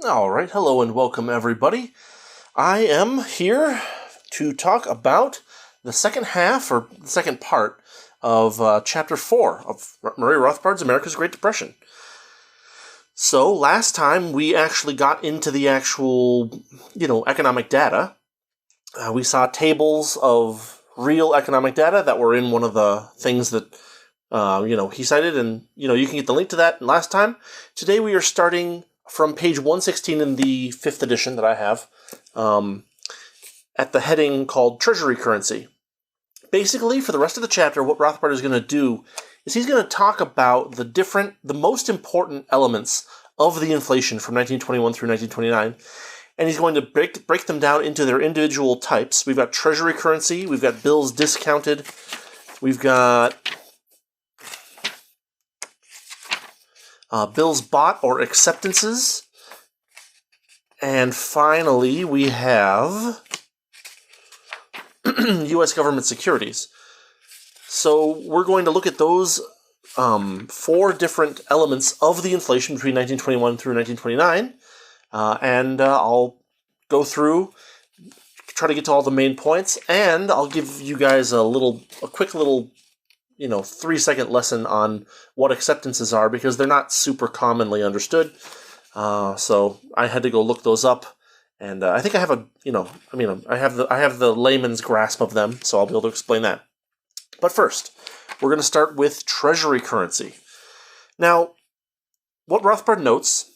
All right, hello and welcome everybody. I am here to talk about the second half, or the second part, of Chapter 4 of Murray Rothbard's America's Great Depression. So, last time we actually got into the actual, economic data. We saw tables of real economic data that were in one of the things that, he cited, and, you can get the link to that last time. Today we are starting from page 116 in the 5th edition that I have, at the heading called Treasury Currency. Basically, for the rest of the chapter, what Rothbard is going to do is he's going to talk about the most important elements of the inflation from 1921 through 1929, and he's going to break them down into their individual types. We've got Treasury currency, we've got bills discounted, we've got bills bought or acceptances, and finally we have U.S. government securities. So we're going to look at those four different elements of the inflation between 1921 through 1929, and I'll go through, try to get to all the main points, and I'll give you guys a quick little 3-second lesson on what acceptances are, because they're not super commonly understood. So I had to go look those up, and I think I have I have the layman's grasp of them, so I'll be able to explain that. But first, we're going to start with Treasury currency. Now, what Rothbard notes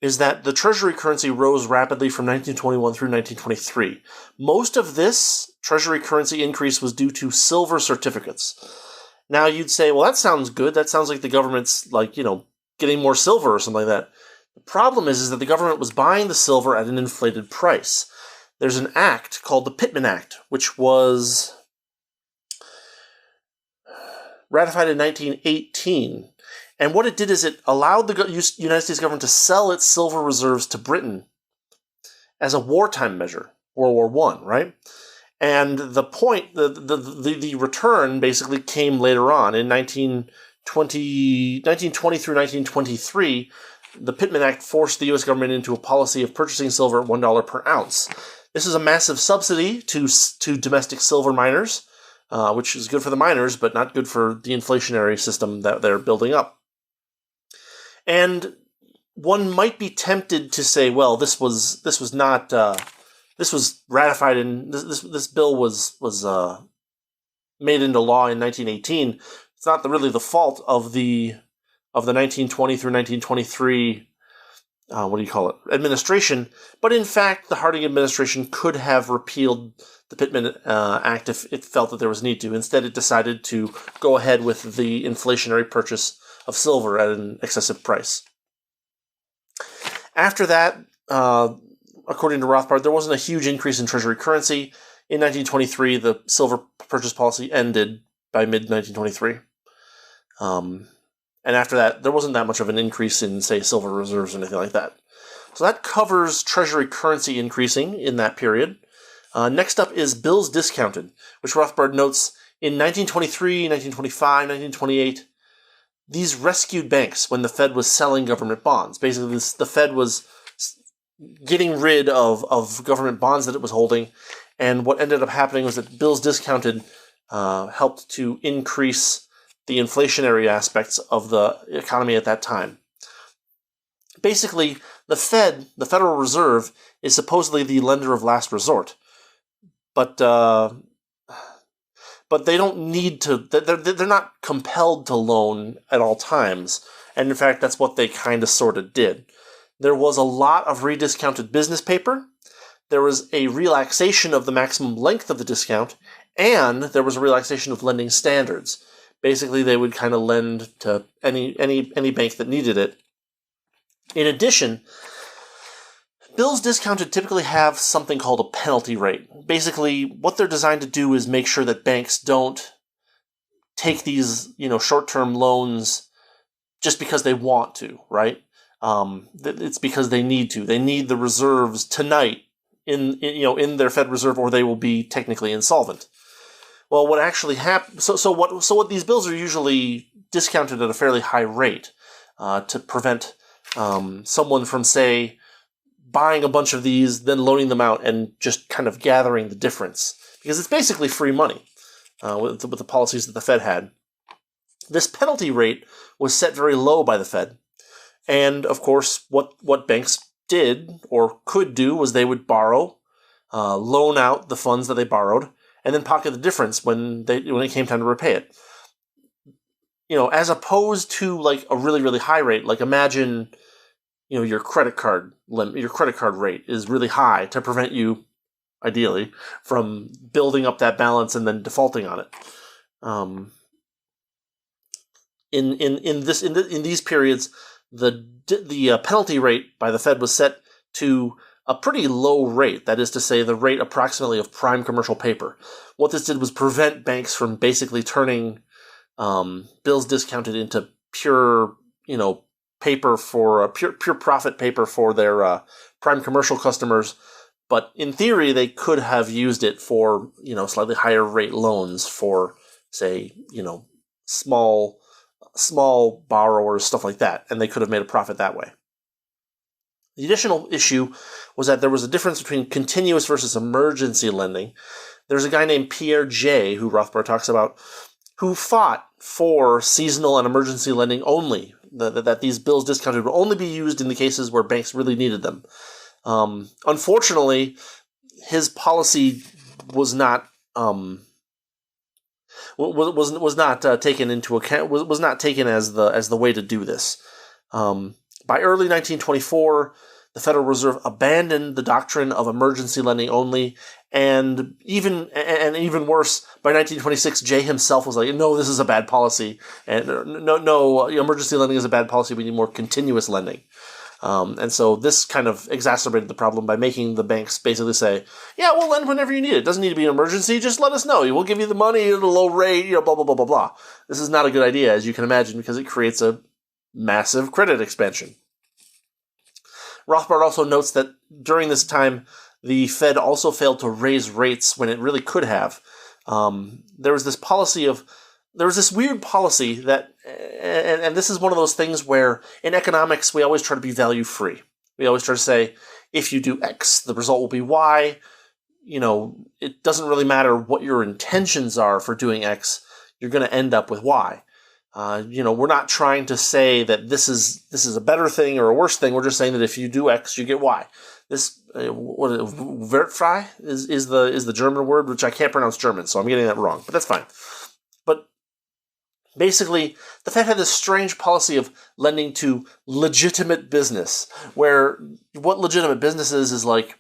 is that the Treasury currency rose rapidly from 1921 through 1923. Most of this Treasury currency increase was due to silver certificates. Now, you'd say, well, that sounds good. That sounds like the government's, getting more silver or something like that. The problem is that the government was buying the silver at an inflated price. There's an act called the Pittman Act, which was ratified in 1918. And what it did is it allowed the United States government to sell its silver reserves to Britain as a wartime measure, World War I, right? And the point, the return basically came later on. In 1920 through 1923, the Pittman Act forced the U.S. government into a policy of purchasing silver at $1 per ounce. This is a massive subsidy to domestic silver miners, which is good for the miners, but not good for the inflationary system that they're building up. And one might be tempted to say, well, this was ratified in this bill was made into law in 1918. It's not really the fault of the 1920 through 1923 administration, but in fact the Harding administration could have repealed the Pittman Act if it felt that there was need to. Instead, it decided to go ahead with the inflationary purchase of silver at an excessive price. After that, according to Rothbard, there wasn't a huge increase in Treasury currency. In 1923, the silver purchase policy ended by mid-1923. And after that, there wasn't that much of an increase in, say, silver reserves or anything like that. So that covers Treasury currency increasing in that period. Next up is bills discounted, which Rothbard notes in 1923, 1925, 1928, these rescued banks when the Fed was selling government bonds. Basically, the Fed was getting rid of government bonds that it was holding, and what ended up happening was that bills discounted helped to increase the inflationary aspects of the economy at that time. Basically, the Fed, the Federal Reserve, is supposedly the lender of last resort, but they don't need to. They're not compelled to loan at all times, and in fact, that's what they kind of sort of did. There was a lot of rediscounted business paper. There was a relaxation of the maximum length of the discount, and there was a relaxation of lending standards. Basically, they would kind of lend to any bank that needed it. In addition, bills discounted typically have something called a penalty rate. Basically, what they're designed to do is make sure that banks don't take these, short-term loans just because they want to, right? It's because they need to. They need the reserves tonight in their Fed Reserve, or they will be technically insolvent. Well, what actually happens? So what these bills are usually discounted at a fairly high rate to prevent someone from, say, buying a bunch of these, then loaning them out, and just kind of gathering the difference. Because it's basically free money with the policies that the Fed had. This penalty rate was set very low by the Fed. And, of course, what banks did or could do was they would borrow, loan out the funds that they borrowed, and then pocket the difference when it came time to repay it. As opposed to like a really, really high rate, like imagine, your credit card rate is really high to prevent you, ideally, from building up that balance and then defaulting on it. In these periods, the penalty rate by the Fed was set to a pretty low rate. That is to say, the rate approximately of prime commercial paper. What this did was prevent banks from basically turning bills discounted into pure, paper for pure profit paper for their prime commercial customers. But in theory, they could have used it for, slightly higher rate loans for, say, small borrowers, stuff like that, and they could have made a profit that way. The additional issue was that there was a difference between continuous versus emergency lending. There's a guy named Pierre J., who Rothbard talks about, who fought for seasonal and emergency lending only, that these bills discounted would only be used in the cases where banks really needed them. Unfortunately, his policy was not taken into account. Was not taken as the way to do this. By early 1924, the Federal Reserve abandoned the doctrine of emergency lending only, and even worse, by 1926, Jay himself was like, "No, this is a bad policy, and no, emergency lending is a bad policy. We need more continuous lending." And so this kind of exacerbated the problem by making the banks basically say, "Yeah, we'll lend whenever you need it. It doesn't need to be an emergency. Just let us know. We'll give you the money at a low rate. Blah blah blah blah blah." This is not a good idea, as you can imagine, because it creates a massive credit expansion. Rothbard also notes that during this time, the Fed also failed to raise rates when it really could have. There was this weird policy that, and this is one of those things where in economics we always try to be value free. We always try to say, if you do X, the result will be Y. It doesn't really matter what your intentions are for doing X. You're going to end up with Y. We're not trying to say that this is a better thing or a worse thing. We're just saying that if you do X, you get Y. This Wertfrei is the German word, which I can't pronounce German, so I'm getting that wrong, but that's fine. But basically, the Fed had this strange policy of lending to legitimate business, where what legitimate business is like,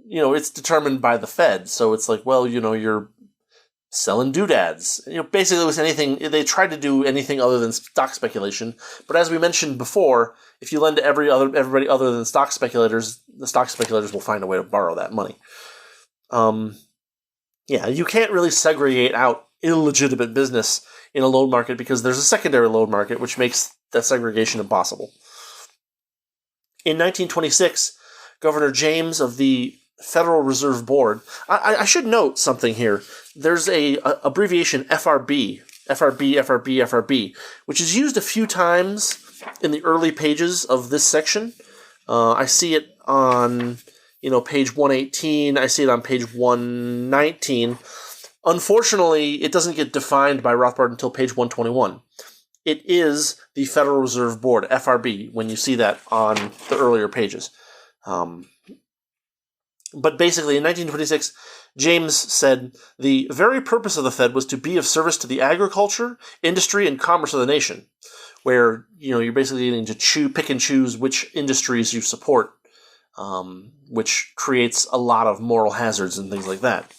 it's determined by the Fed. So it's like, well, you're selling doodads. Basically it was anything. They tried to do anything other than stock speculation. But as we mentioned before, if you lend to everybody other than stock speculators, the stock speculators will find a way to borrow that money. You can't really segregate out illegitimate business in a loan market because there's a secondary loan market, which makes that segregation impossible. In 1926, Governor James of the Federal Reserve Board. I should note something here. There's a abbreviation FRB, which is used a few times in the early pages of this section. I see it on page 118. I see it on page 119. Unfortunately, it doesn't get defined by Rothbard until page 121. It is the Federal Reserve Board, FRB, when you see that on the earlier pages. But basically, in 1926, James said the very purpose of the Fed was to be of service to the agriculture, industry, and commerce of the nation, where you're basically getting to pick and choose which industries you support, which creates a lot of moral hazards and things like that.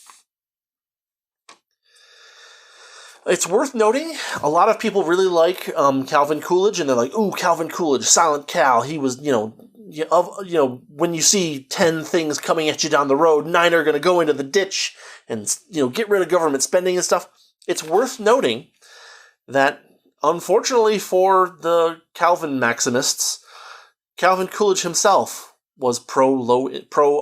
It's worth noting, a lot of people really like Calvin Coolidge, and they're like, "Ooh, Calvin Coolidge, Silent Cal, he was, when you see 10 things coming at you down the road, 9 are going to go into the ditch and, get rid of government spending and stuff." It's worth noting that, unfortunately for the Calvin maximists, Calvin Coolidge himself was pro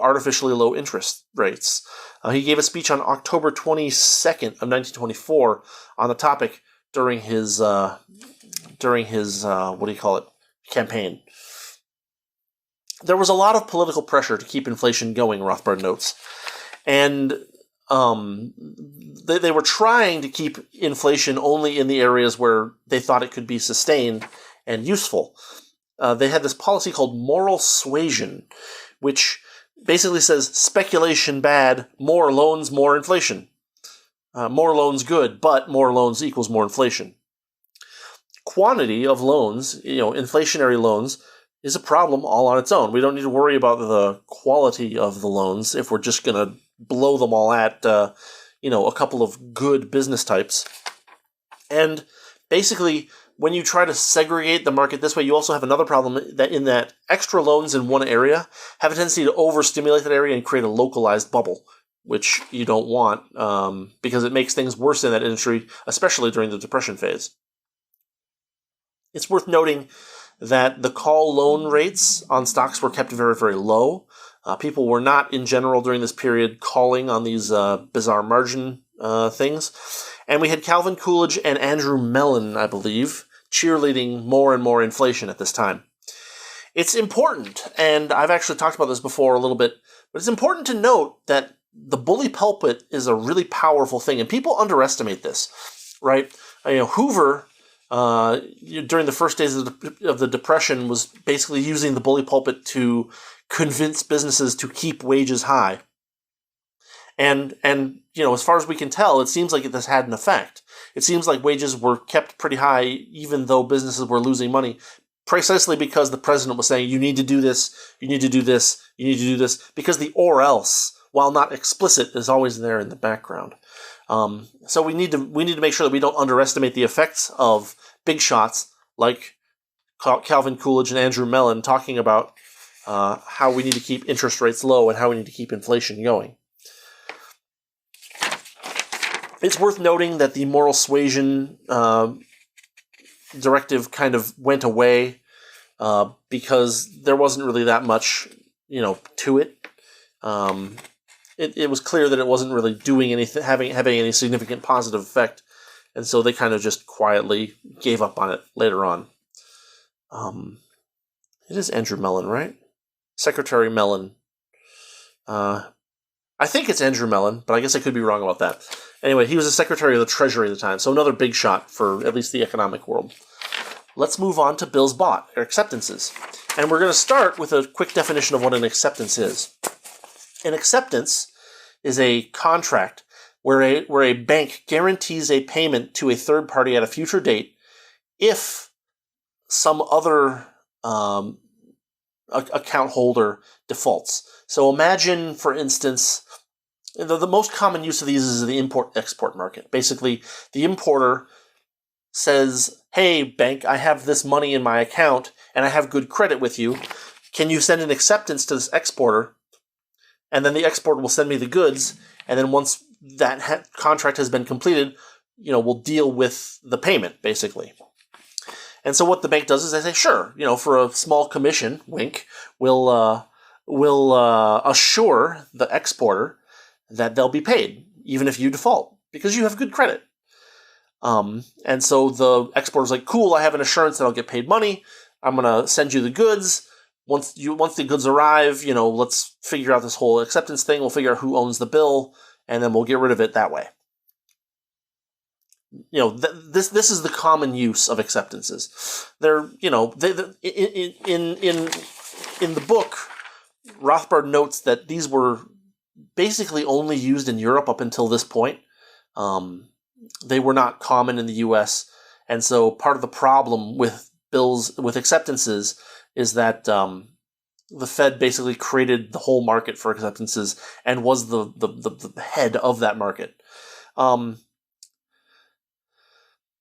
artificially low interest rates. He gave a speech on October 22nd of 1924 on the topic during his campaign. There was a lot of political pressure to keep inflation going, Rothbard notes. And they were trying to keep inflation only in the areas where they thought it could be sustained and useful. They had this policy called moral suasion, which basically says speculation bad, more loans, more inflation. More loans good, but more loans equals more inflation. Quantity of loans, inflationary loans, is a problem all on its own. We don't need to worry about the quality of the loans if we're just going to blow them all at, a couple of good business types. And basically, when you try to segregate the market this way, you also have another problem that extra loans in one area have a tendency to overstimulate that area and create a localized bubble, which you don't want because it makes things worse in that industry, especially during the Depression phase. It's worth noting that the call loan rates on stocks were kept very, very low. People were not, in general, during this period, calling on these bizarre margin things. And we had Calvin Coolidge and Andrew Mellon, I believe, cheerleading more and more inflation at this time. It's important, and I've actually talked about this before a little bit, but it's important to note that the Bully Pulpit is a really powerful thing, and people underestimate this, right? Hoover, during the first days of the Depression, was basically using the Bully Pulpit to convince businesses to keep wages high. And as far as we can tell, it seems like this had an effect. It seems like wages were kept pretty high even though businesses were losing money, precisely because the president was saying, you need to do this, you need to do this, you need to do this, because the or else, while not explicit, is always there in the background. So we need to make sure that we don't underestimate the effects of big shots like Calvin Coolidge and Andrew Mellon talking about how we need to keep interest rates low and how we need to keep inflation going. It's worth noting that the moral suasion directive kind of went away because there wasn't really that much, to it. It was clear that it wasn't really doing anything, having any significant positive effect, and so they kind of just quietly gave up on it later on. It is Andrew Mellon, right? Secretary Mellon. I think it's Andrew Mellon, but I guess I could be wrong about that. Anyway, he was the Secretary of the Treasury at the time, so another big shot for at least the economic world. Let's move on to bills bought, or acceptances. And we're going to start with a quick definition of what an acceptance is. An acceptance is a contract where a bank guarantees a payment to a third party at a future date if some other account holder defaults. So imagine, for instance, the most common use of these is the import-export market. Basically, the importer says, hey, bank, I have this money in my account, and I have good credit with you. Can you send an acceptance to this exporter? And then the exporter will send me the goods, and then once that contract has been completed, we'll deal with the payment, basically. And so what the bank does is they say, sure, for a small commission, wink, we'll assure the exporter that they'll be paid, even if you default, because you have good credit. And so the exporter's like, cool, I have an assurance that I'll get paid money. I'm going to send you the goods. Once the goods arrive, let's figure out this whole acceptance thing. We'll figure out who owns the bill, and then we'll get rid of it that way. This is the common use of acceptances. They're, in the book, Rothbard notes that these were basically only used in Europe up until this point. They were not common in the U.S., and so part of the problem with acceptances is that the Fed basically created the whole market for acceptances and was the head of that market.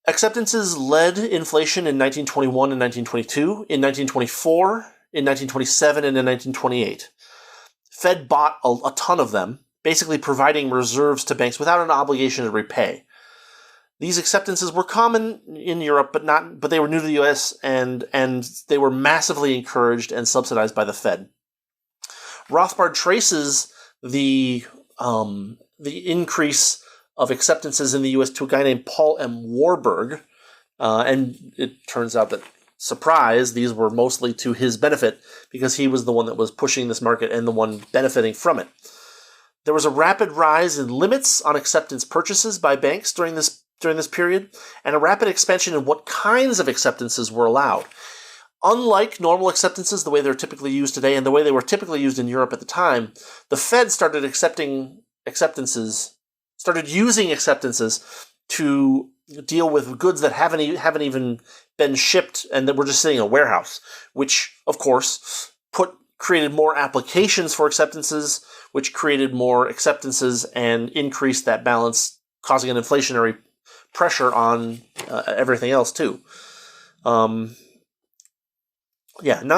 Acceptances led inflation in 1921 and 1922, in 1924, in 1927, and in 1928. Fed bought a ton of them, basically providing reserves to banks without an obligation to repay. These acceptances were common in Europe, but they were new to the U.S. and they were massively encouraged and subsidized by the Fed. Rothbard traces the increase of acceptances in the U.S. to a guy named Paul M. Warburg, and it turns out that surprise, these were mostly to his benefit because he was the one that was pushing this market and the one benefiting from it. There was a rapid rise in limits on acceptance purchases by banks during this period, and a rapid expansion in what kinds of acceptances were allowed. Unlike normal acceptances, the way they're typically used today and the way they were typically used in Europe at the time, the Fed started using acceptances to deal with goods that haven't even been shipped and that were just sitting in a warehouse, which, of course, created more applications for acceptances, which created more acceptances and increased that balance, causing an inflationary pressure on everything else, too. Not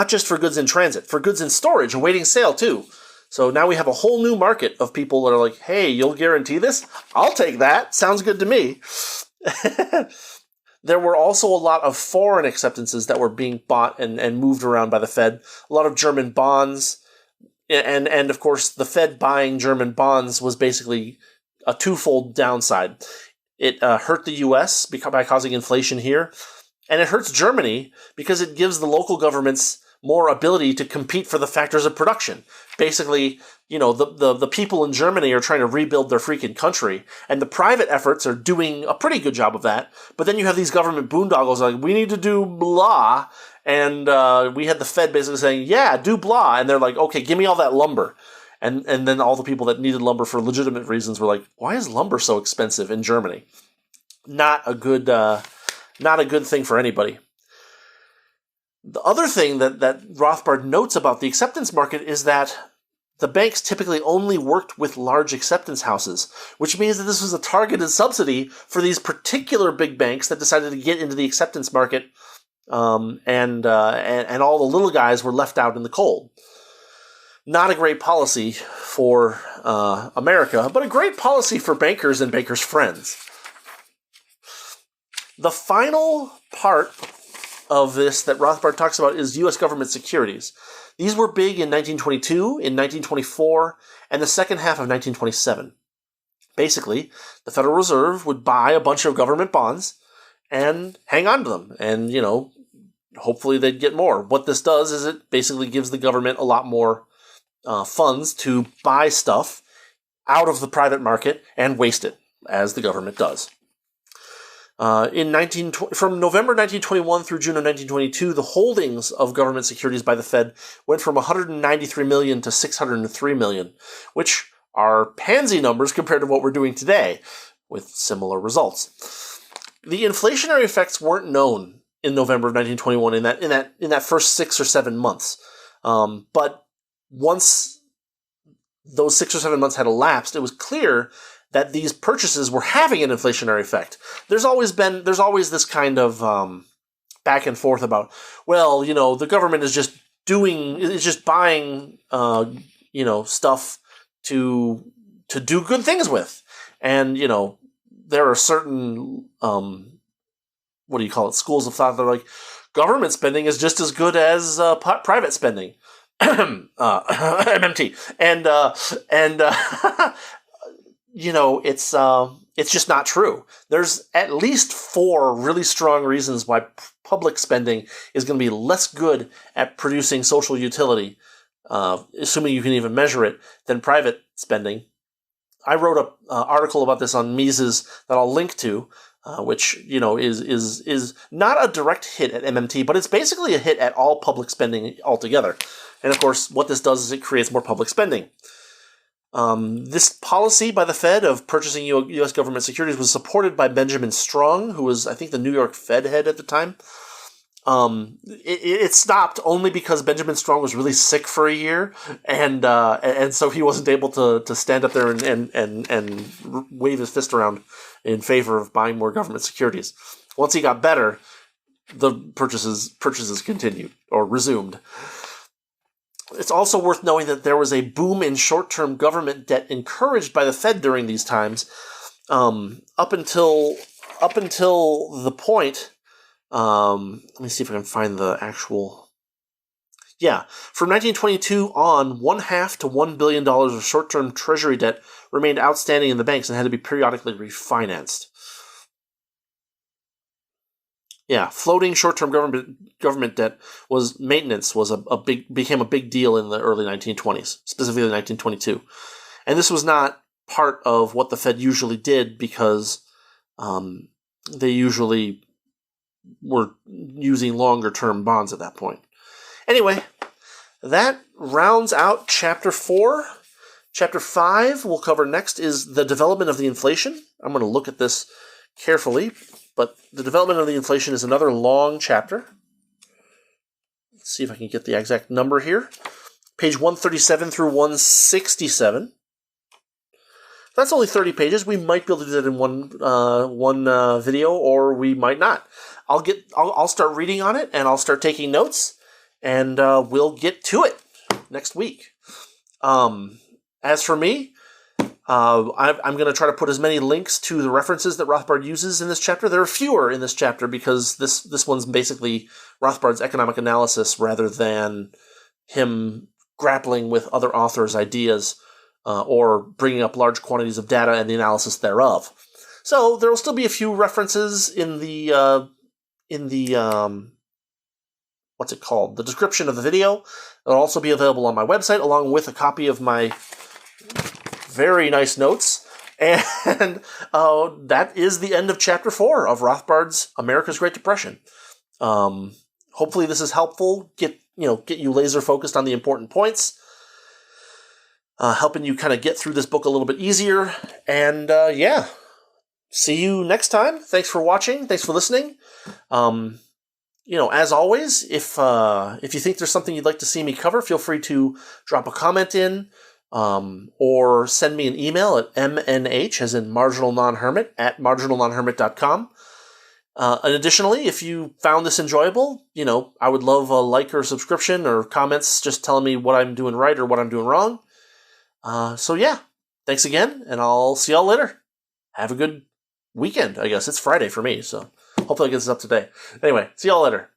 just for goods in transit, for goods in storage, awaiting sale, too. So now we have a whole new market of people that are like, hey, you'll guarantee this? I'll take that. Sounds good to me. There were also a lot of foreign acceptances that were being bought and moved around by the Fed. A lot of German bonds. And of course, the Fed buying German bonds was basically a twofold downside. It hurt the U.S. by causing inflation here. And it hurts Germany because it gives the local governments more ability to compete for the factors of production. Basically, the people in Germany are trying to rebuild their freaking country, and the private efforts are doing a pretty good job of that. But then you have these government boondoggles like, we need to do blah, and we had the Fed basically saying, yeah, do blah, and they're like, okay, give me all that lumber. And then all the people that needed lumber for legitimate reasons were like, why is lumber so expensive in Germany? Not a good thing for anybody. The other thing that Rothbard notes about the acceptance market is that the banks typically only worked with large acceptance houses, which means that this was a targeted subsidy for these particular big banks that decided to get into the acceptance market, and all the little guys were left out in the cold. Not a great policy for America, but a great policy for bankers and bankers' friends. The final part of this that Rothbard talks about is U.S. government securities. These were big in 1922, in 1924, and the second half of 1927. Basically, the Federal Reserve would buy a bunch of government bonds and hang on to them, and, hopefully they'd get more. What this does is it basically gives the government a lot more funds to buy stuff out of the private market and waste it, as the government does. From November 1921 through June of 1922, the holdings of government securities by the Fed went from 193 million to 603 million, which are pansy numbers compared to what we're doing today, with similar results. The inflationary effects weren't known in November of 1921 in that first 6 or 7 months, but once those 6 or 7 months had elapsed, it was clear that these purchases were having an inflationary effect. There's always this kind of back and forth about, the government is just buying stuff to do good things with, and there are certain schools of thought that are like, government spending is just as good as private spending, MMT, and it's just not true. There's at least 4 really strong reasons why public spending is going to be less good at producing social utility, assuming you can even measure it, than private spending. I wrote an article about this on Mises that I'll link to, which is not a direct hit at MMT, but it's basically a hit at all public spending altogether. And of course, what this does is it creates more public spending. This policy by the Fed of purchasing U.S. government securities was supported by Benjamin Strong, who was, I think, the New York Fed head at the time. It stopped only because Benjamin Strong was really sick for a year, and so he wasn't able to stand up there and wave his fist around in favor of buying more government securities. Once he got better, the purchases continued or resumed. It's also worth knowing that there was a boom in short-term government debt encouraged by the Fed during these times, up until the point. Let me see if I can find the actual. Yeah, from 1922 on, $0.5 to $1 billion of short-term Treasury debt remained outstanding in the banks and had to be periodically refinanced. floating short-term government debt became a big deal in the early 1920s, specifically 1922. And this was not part of what the Fed usually did because they usually were using longer-term bonds at that point. Anyway, that rounds out Chapter 4. Chapter 5 we'll cover next is the development of the inflation. I'm going to look at this carefully, but the development of the inflation is another long chapter. Let's see if I can get the exact number here. Page 137 through 167. That's only 30 pages. We might be able to do that in one video, or we might not. I'll start reading on it, and I'll start taking notes, and we'll get to it next week. As for me, I'm going to try to put as many links to the references that Rothbard uses in this chapter. There are fewer in this chapter because this one's basically Rothbard's economic analysis rather than him grappling with other authors' ideas or bringing up large quantities of data and the analysis thereof. So there will still be a few references in the what's it called? The description of the video. It'll also be available on my website along with a copy of my very nice notes. And that is the end of Chapter 4 of Rothbard's America's Great Depression. Hopefully this is helpful. Get you laser focused on the important points. Helping you kind of get through this book a little bit easier. And see you next time. Thanks for watching. Thanks for listening. As always, if you think there's something you'd like to see me cover, feel free to drop a comment in, or send me an email at mnh, as in marginal non-hermit, at marginalnonhermit.com. And additionally, if you found this enjoyable, I would love a like or subscription or comments just telling me what I'm doing right or what I'm doing wrong. Thanks again, and I'll see y'all later. Have a good weekend, I guess. It's Friday for me, so hopefully I get this up today. Anyway, see y'all later.